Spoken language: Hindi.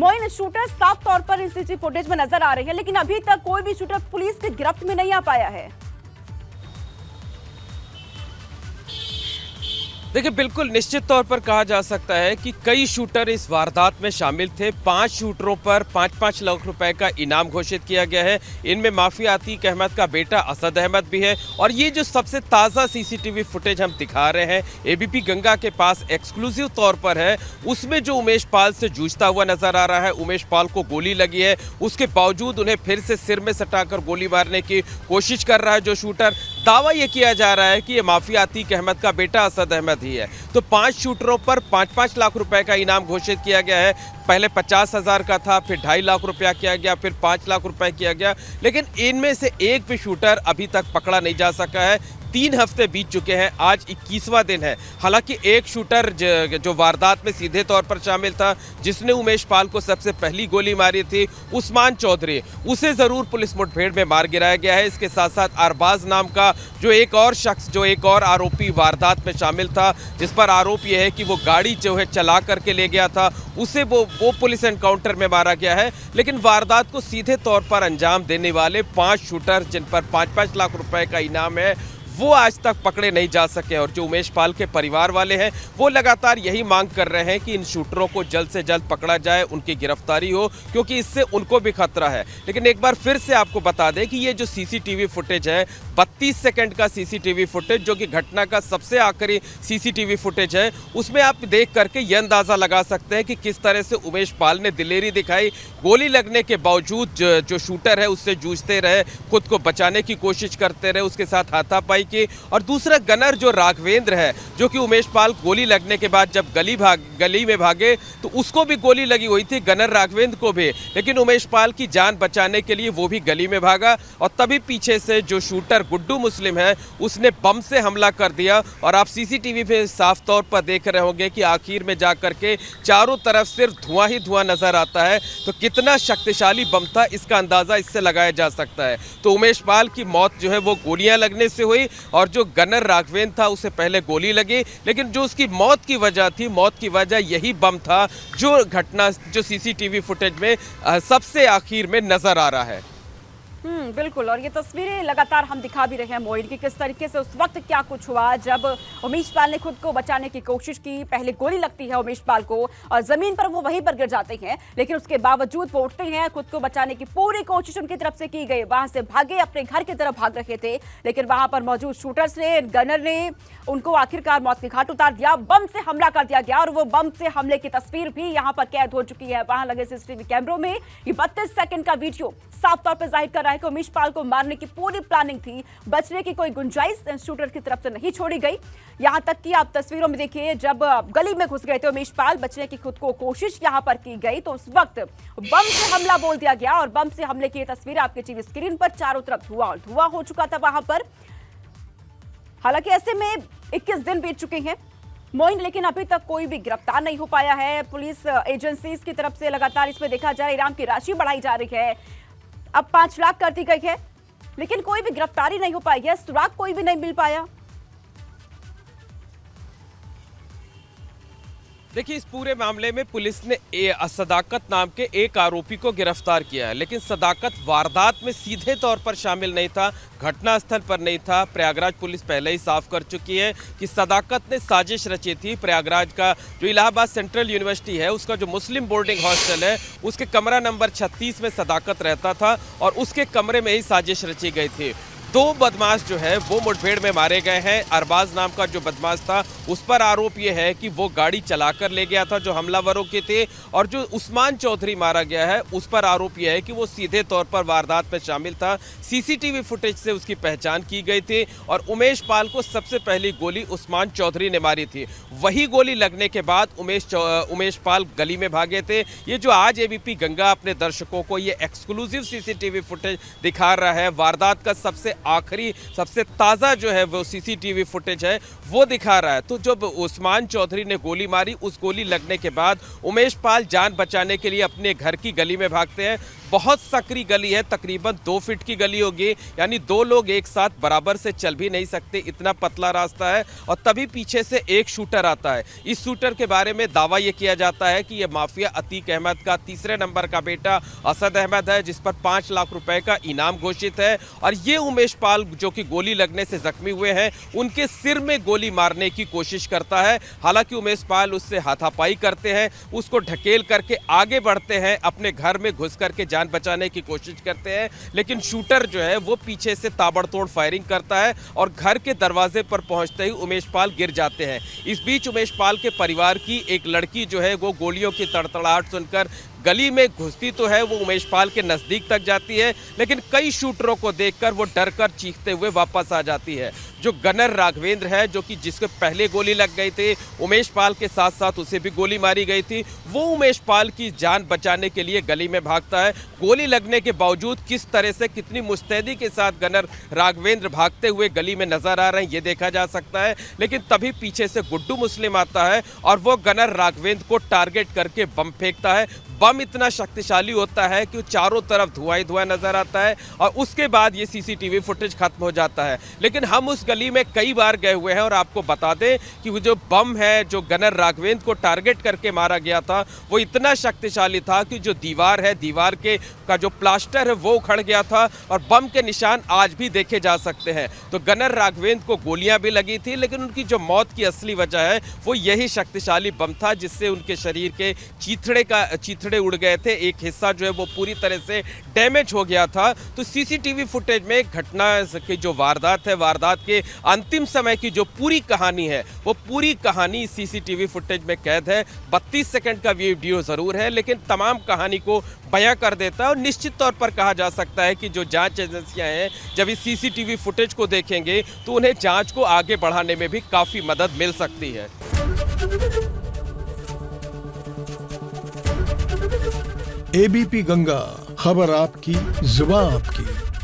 मोइन, शूटर साफ तौर पर इस सीसीटीवी फुटेज में नजर आ रही है, लेकिन अभी तक कोई भी शूटर पुलिस की गिरफ्त में नहीं आ पाया है। देखिए, बिल्कुल निश्चित तौर पर कहा जा सकता है कि कई शूटर इस वारदात में शामिल थे। 5 शूटरों पर 5-5 लाख रुपए का इनाम घोषित किया गया है। इनमें माफिया अतीक अहमद का बेटा असद अहमद भी है। और ये जो सबसे ताज़ा सीसीटीवी फुटेज हम दिखा रहे हैं, एबीपी गंगा के पास एक्सक्लूसिव तौर पर है, उसमें जो उमेश पाल से जूझता हुआ नजर आ रहा है। उमेश पाल को गोली लगी है, उसके बावजूद उन्हें फिर से सिर में सटाकर गोली मारने की कोशिश कर रहा है जो शूटर। दावा यह किया जा रहा है कि ये माफिया अतीक अहमद का बेटा असद अहमद ही है। तो 5 शूटरों पर 5-5 लाख रुपए का इनाम घोषित किया गया है। पहले 50,000 का था, फिर 2.5 लाख रुपया किया गया, फिर 5 लाख रुपए किया गया। लेकिन इनमें से एक भी शूटर अभी तक पकड़ा नहीं जा सका है। 3 हफ्ते बीत चुके हैं, आज 21वां दिन है। हालांकि एक शूटर जो वारदात में सीधे तौर पर शामिल था, जिसने उमेश पाल को सबसे पहली गोली मारी थी, उस्मान चौधरी, उसे जरूर पुलिस मुठभेड़ में मार गिराया गया है। इसके साथ साथ अरबाज नाम का जो एक और शख्स, जो एक और आरोपी वारदात में शामिल था, जिस पर आरोप यह है कि वो गाड़ी जो है चला करके ले गया था, उसे वो पुलिस एनकाउंटर में मारा गया है। लेकिन वारदात को सीधे तौर पर अंजाम देने वाले 5 शूटर, जिन पर 5-5 लाख रुपए का इनाम है, वो आज तक पकड़े नहीं जा सके। और जो उमेश पाल के परिवार वाले हैं, वो लगातार यही मांग कर रहे हैं कि इन शूटरों को जल्द से जल्द पकड़ा जाए, उनकी गिरफ्तारी हो, क्योंकि इससे उनको भी खतरा है। लेकिन एक बार फिर से आपको बता दें कि ये जो सीसीटीवी फुटेज है, 32 सेकंड का सीसीटीवी फुटेज, जो कि घटना का सबसे आखिरी सीसीटीवी फुटेज है, उसमें आप देख करके यह अंदाजा लगा सकते हैं कि किस तरह से उमेश पाल ने दिलेरी दिखाई। गोली लगने के बावजूद जो शूटर है उससे जूझते रहे, खुद को बचाने की कोशिश करते रहे, उसके साथ हाथापाई की। और दूसरा गनर जो राघवेंद्र है, जो कि उमेश पाल गोली लगने के बाद जब गली में भागे तो उसको भी गोली लगी हुई थी, गनर राघवेंद्र को भी। लेकिन उमेश पाल की जान बचाने के लिए वो भी गली में भागा और तभी पीछे से जो शूटर गुड्डू मुस्लिम है, उसने बम से हमला कर दिया। और आप सीसीटीवी पे साफ तौर पर देख रहे होंगे कि आखिर में जाकर के चारों तरफ सिर्फ धुआं ही धुआं नजर आता है। तो कितना शक्तिशाली बम था, इसका अंदाजा इससे लगाया जा सकता है। तो उमेश पाल की मौत जो है वो गोलियां लगने से हुई, और जो गनर राघवेंद्र था उसे पहले गोली लगी। लेकिन जो उसकी मौत की वजह थी, मौत की वजह यही बम था, जो घटना जो सीसीटीवी फुटेज में सबसे आखिर में नजर आ रहा है। बिल्कुल। और ये तस्वीरें लगातार हम दिखा भी रहे हैं मोइन की, किस तरीके से उस वक्त क्या कुछ हुआ जब उमेश पाल ने खुद को बचाने की कोशिश की। पहले गोली लगती है उमेश पाल को और जमीन पर वो वहीं पर गिर जाते हैं, लेकिन उसके बावजूद वो उठते हैं। खुद को बचाने की पूरी कोशिश उनकी तरफ से की गई, वहां से भागे, अपने घर की तरफ भाग रहे थे, लेकिन वहां पर मौजूद शूटर्स ने, गनर ने उनको आखिरकार मौत के घाट उतार दिया। बम से हमला कर दिया गया और वो बम से हमले की तस्वीर भी यहाँ पर कैद हो चुकी है। वहां लगे सीसीटीवी कैमरों में ये 32 सेकंड का वीडियो साफ तौर पर जाहिर कर रहा है कि उमेश पाल को मारने की पूरी प्लानिंग थी, बचने की कोई गुंजाइश शूटर की तरफ से नहीं छोड़ी गई। यहां तक कि आप तस्वीरों में देखिए, जब गली में घुस गए थे उमेश पाल, बचने की खुद को कोशिश यहां पर की गई तो उस वक्त बम से हमला बोल दिया गया। और बम से हमले की तस्वीर आपके टीवी स्क्रीन पर, चारों तरफ धुआं धुआं हो चुका था वहां पर। हालांकि ऐसे में 21 दिन बीत चुके हैं मोइन, लेकिन अभी तक कोई भी गिरफ्तार नहीं हो पाया है। पुलिस एजेंसीज की तरफ से लगातार इसमें देखा जा रहा है, इनाम की राशि बढ़ाई जा रही है, अब 5 लाख कर दी गई है, लेकिन कोई भी गिरफ्तारी नहीं हो पाई है, सुराग कोई भी नहीं मिल पाया। देखिए, इस पूरे मामले में पुलिस ने सदाकत नाम के एक आरोपी को गिरफ्तार किया है, लेकिन सदाकत वारदात में सीधे तौर पर शामिल नहीं था, घटनास्थल पर नहीं था। प्रयागराज पुलिस पहले ही साफ कर चुकी है कि सदाकत ने साजिश रची थी। प्रयागराज का जो इलाहाबाद सेंट्रल यूनिवर्सिटी है, उसका जो मुस्लिम बोर्डिंग हॉस्टल है, उसके कमरा नंबर 36 में सदाकत रहता था और उसके कमरे में ही साजिश रची गई थी। 2 बदमाश जो है वो मुठभेड़ में मारे गए हैं। अरबाज नाम का जो बदमाश था, उस पर आरोप ये है कि वो गाड़ी चलाकर ले गया था जो हमलावरों के थे। और जो उस्मान चौधरी मारा गया है, उस पर आरोप यह है कि वो सीधे तौर पर वारदात में शामिल था। सीसीटीवी फुटेज से उसकी पहचान की गई थी और उमेश पाल को सबसे पहली गोली उस्मान चौधरी ने मारी थी। वही गोली लगने के बाद उमेश पाल गली में भागे थे। ये जो आज एबीपी गंगा अपने दर्शकों को ये एक्सक्लूसिव सीसीटीवी फुटेज दिखा रहा है, वारदात का सबसे आखिरी सबसे ताज़ा जो है वो सीसीटीवी फुटेज है वो दिखा रहा है। तो जब उस्मान चौधरी ने गोली मारी, उस गोली लगने के बाद उमेश पाल जान बचाने के लिए अपने घर की गली में भागते हैं। बहुत सकरी गली है, तकरीबन 2 फीट की गली होगी, यानी 2 लोग एक साथ बराबर से चल भी नहीं सकते, इतना पतला रास्ता है। और तभी पीछे से एक शूटर आता है। इस शूटर के बारे में दावा यह किया जाता है कि यह माफिया अतीक अहमद का तीसरे नंबर का बेटा असद अहमद है, जिस पर 5 लाख रुपए का इनाम घोषित है। और ये उमेश पाल जो कि गोली लगने से जख्मी हुए हैं, उनके सिर में गोली मारने की कोशिश करता है। हालांकि उमेश पाल उससे हाथापाई करते हैं, उसको ढकेल करके आगे बढ़ते हैं, अपने घर में घुस करके जान बचाने की कोशिश करते हैं। लेकिन शूटर जो है वो पीछे से ताबड़तोड़ फायरिंग करता है और घर के दरवाजे पर पहुंचते ही उमेश पाल गिर जाते हैं। इस बीच उमेश पाल के परिवार की एक लड़की जो है वो गोलियों की तड़तड़ाहट सुनकर गली में घुसती तो है, वो उमेश पाल के नजदीक तक जाती है, लेकिन कई शूटरों को देखकर वो डरकर चीखते हुए वापस आ जाती है। जो गनर राघवेंद्र है, जो कि जिसके पहले गोली लग गई थी, उमेश पाल के साथ साथ उसे भी गोली मारी गई थी, वो उमेश पाल की जान बचाने के लिए गली में भागता है। गोली लगने के बावजूद किस तरह से, कितनी मुस्तैदी के साथ गनर राघवेंद्र भागते हुए गली में नजर आ रहे हैं, ये देखा जा सकता है। लेकिन तभी पीछे से गुड्डू मुस्लिम आता है और वो गनर राघवेंद्र को टारगेट करके बम फेंकता है। बम इतना शक्तिशाली होता है कि चारों तरफ धुआं ही धुआं नजर आता है और उसके बाद ये सीसीटीवी फुटेज खत्म हो जाता है। लेकिन हम उस गली में कई बार गए हुए हैं और आपको बता दें कि वो जो बम है, जो गनर राघवेंद्र को टारगेट करके मारा गया था, वो इतना शक्तिशाली था कि जो दीवार है, दीवार के का जो प्लास्टर है वो उखड़ गया था और बम के निशान आज भी देखे जा सकते हैं। तो गनर राघवेंद्र को गोलियां भी लगी थी, लेकिन उनकी जो मौत की असली वजह है वो यही शक्तिशाली बम था, जिससे उनके शरीर के चीथड़े उड़ गए थे। एक हिस्सा जो है वो पूरी तरह से डैमेज हो गया था। तो सीसीटीवी फुटेज में घटना की जो वारदात है, वारदात के अंतिम समय की जो पूरी कहानी है, वो पूरी कहानी सीसीटीवी फुटेज में कैद है। 32 सेकंड का वीडियो जरूर है, लेकिन तमाम कहानी को बयां कर देता है। और निश्चित तौर पर कहा जा सकता है कि जो जांच एजेंसियां हैं, जब इस सीसीटीवी फुटेज को देखेंगे तो उन्हें जांच को आगे बढ़ाने में भी काफी मदद मिल सकती है। एबीपी गंगा, खबर आपकी, जुबान आपकी।